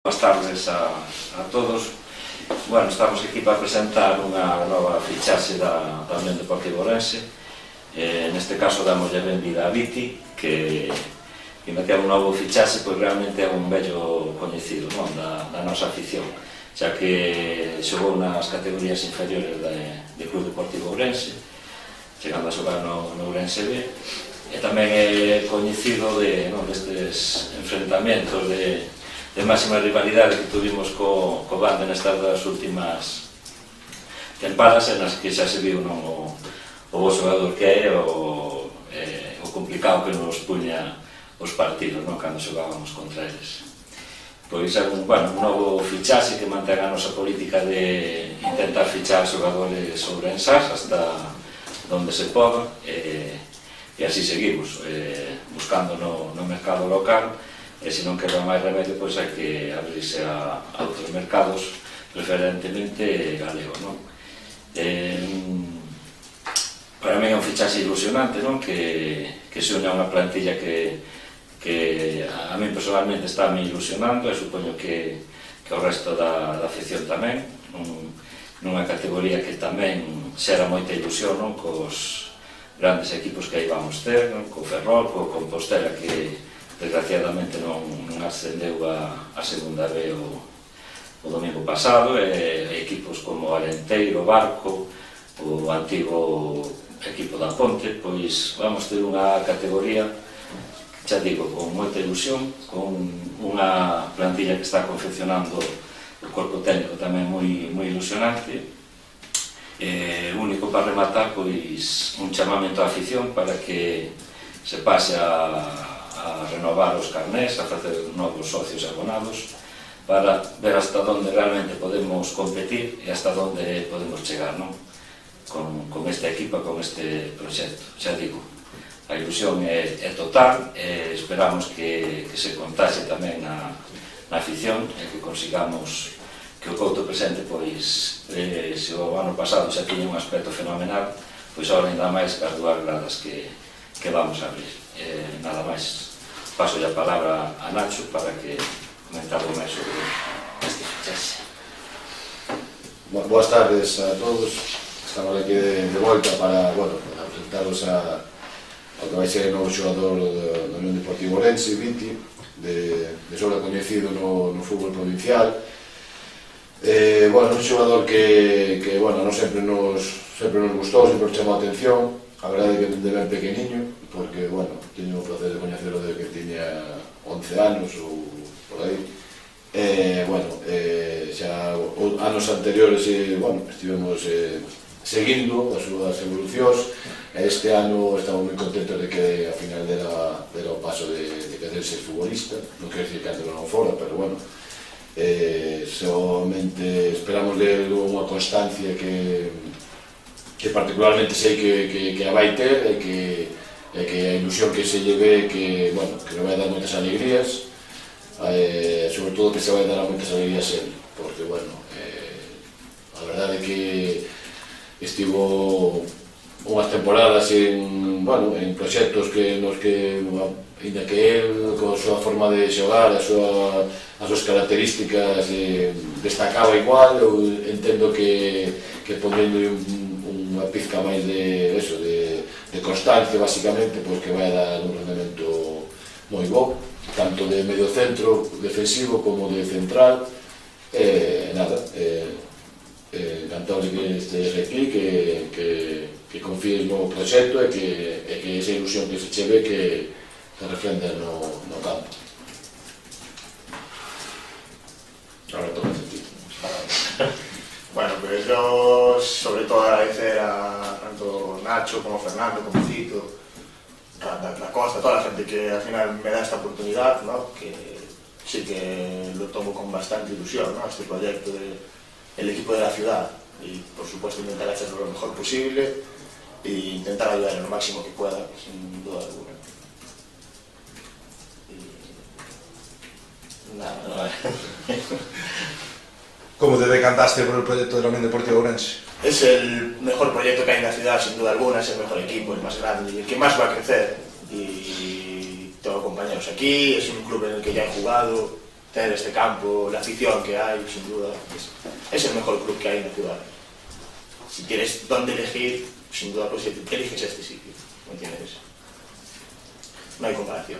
Boas tardes a todos. Bueno, estamos aquí para presentar unha nova fichaxe da Unión Deportiva Ourense. Neste caso damos a benvida a Viti, que ainda que é un novo fichaxe, pois realmente é un vello coñecido da nosa afición, xa que xogou nas categorías inferiores do Club Deportivo Ourense, chegando a xogar no Ourense B, e tamén é coñecido destes enfrentamentos de máxima rivalidade que tuvimos co Bande nestas das últimas tempadas, en as que xa se viu o bo xogador que é, o complicado que nos puña os partidos cando xogábamos contra eles. Pois é un novo fichaxe que mantén a nosa política de intentar fichar xogadores ourensás hasta donde se poda, e así seguimos, buscando no mercado local, e se non queda máis remedio, pois hai que abrirse a outros mercados, preferentemente galegos, non? Para mí é un fichaxe ilusionante, non? Que se une a unha plantilla que a mí personalmente está me ilusionando, e supoño que o resto da afición tamén, nunha categoría que tamén xera moita ilusión, non? Cos grandes equipos que aí vamos ter, non? Co Ferrol, co Compostela, que desgraciadamente non ascendeu a segunda B o domingo pasado, e equipos como Alenteiro, Barco, o antigo equipo da Ponte, pois vamos ter unha categoría, xa digo, con moita ilusión, con unha plantilla que está confeccionando o corpo técnico tamén moi ilusionante. Único para rematar, pois un chamamento á afición para que se pase a renovar os carnés, a facer novos socios abonados, para ver hasta onde realmente podemos competir e hasta onde podemos chegar, non? Con esta equipa, con este proxecto. Xa digo, a ilusión é total, e esperamos que se contaxe tamén na afición, e que consigamos que o Couto presente, pois, se o ano pasado xa tiña un aspecto fenomenal, pois agora ainda máis que as dúas gradas que vamos a abrir. Nada máis. Paso a palabra a Nacho para que comente algo máis sobre este fichaxe. Boas tardes a todos. Estamos aquí de volta para presentaros ao que vai ser o novo xogador da Unión Deportiva Ourense, Viti, de sobra coñecido no fútbol provincial. Un xogador que non sempre nos gustou, sempre nos chamou a atención. A verdade é que de ben pequeniño, porque, teño o placer de coñecelo desde que tiña 11 anos ou por aí. Xa anos anteriores, estivemos seguindo as súas evolucións, e este ano estamos moi contentos de que a final dera o paso de querer ser futbolista. Non quero dicir que antes non fora, pero somente esperamos de unha constancia que particularmente sei que a vai ter, e que a ilusión que se lle ve que nos vai dar moitas alegrías, sobre todo que se vai dar moitas alegrías ele, porque a verdade é que estivo unhas temporadas en proxectos nos que, ainda que el, con a súa forma de xogar, as súas características, destacaba igual. Eu entendo que ponendo unha pizca máis de constancia, basicamente, pois que vai dar un rendemento moi bo, tanto de medio centro defensivo como de central. Encantado de que estes aquí, que confíes no proxecto, e que esa ilusión que se che ve que refrenda no campo. Ahora toca a ti. Pues yo sobre todo agradecer a tanto Nacho como Fernando, como Cito, la Costa, toda la gente que al final me da esta oportunidad, ¿no? Que sí que lo tomo con bastante ilusión, ¿no? Este proyecto del equipo de la ciudad, y por supuesto intentar hacerlo lo mejor posible e intentar ayudar en lo máximo que pueda, sin duda alguna. Nada. ¿Cómo te decantaste por el proyecto de la Unión Deportiva Ourense? Es el mejor proyecto que hay en la ciudad, sin duda alguna. Es el mejor equipo, el más grande y el que más va a crecer. Y tengo compañeros aquí, es un club en el que ya he jugado, tener este campo, la afición que hay, sin duda, es el mejor club que hay en la ciudad. Si tienes dónde elegir, sin duda pues eliges este sitio, ¿me entiendes? No hay comparación.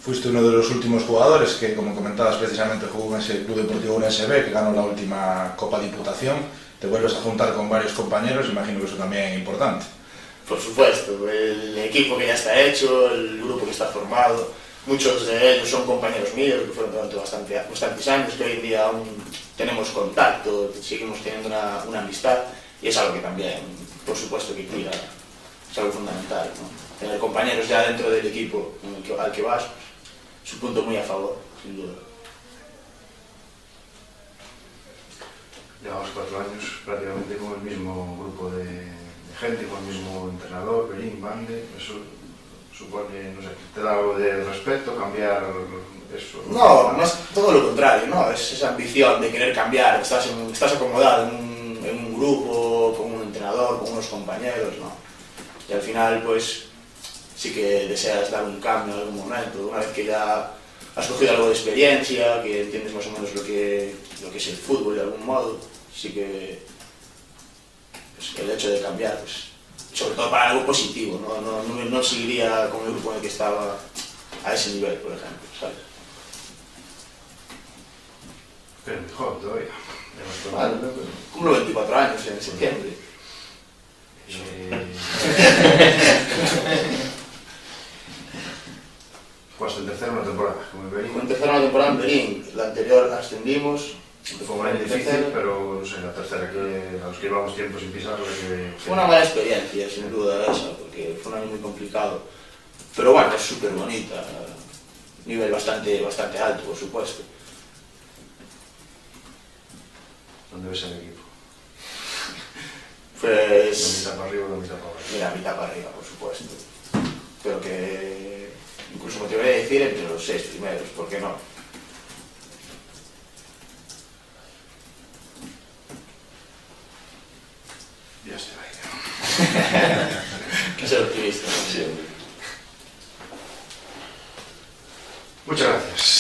Fuiste uno de los últimos jugadores que, como comentabas, precisamente jugó en ese Club Deportivo Ourense B, que ganó la última Copa Diputación. Te vuelves a juntar con varios compañeros, imagino que eso también es importante. Por supuesto, el equipo que ya está hecho, el grupo que está formado, muchos de ellos son compañeros míos que fueron durante bastantes años, que hoy en día aún tenemos contacto, seguimos teniendo una amistad, y es algo que también, por supuesto, que tira, es algo fundamental, ¿no? Tener compañeros ya dentro del equipo al que vas, es un punto muy a favor, sin duda. Llevamos 4 años prácticamente con el mismo grupo de gente, con el mismo entrenador, Berín, Bande. Eso supone, no sé, te da algo de respeto, cambiar eso. No, más todo lo contrario, ¿no? Es esa ambición de querer cambiar, estás acomodado en un grupo, con un entrenador, con unos compañeros, ¿no? Y al final, pues, sí que deseas dar un cambio en algún momento, una vez que ya has cogido algo de experiencia, que entiendes más o menos lo que es el fútbol de algún modo, sí que pues, el hecho de cambiar, pues, sobre todo para algo positivo, no seguiría con el grupo en el que estaba a ese nivel, por ejemplo, ¿sabes? Pero mejor todavía. Bueno, cumplo 24 años en septiembre. Jugaste en tercera una temporada, como en Berín. En tercera una temporada en Berín, la anterior ascendimos. Fue un año difícil, pero no sé, la tercera, que a los que llevamos tiempo sin pisarla, Fue una mala experiencia, sin duda, esa, porque fue un año muy complicado. Pero bueno, es súper bonita, nivel bastante alto, por supuesto. ¿Dónde ves el equipo? Pues... ¿La mitad para arriba o la mitad para abajo? La mitad para arriba, por supuesto. Pero que... incluso me atrevería a decir entre los 6 primeros, ¿por qué no? Dios te vaya. Que ser optimista, ¿no? Siempre. Muchas gracias.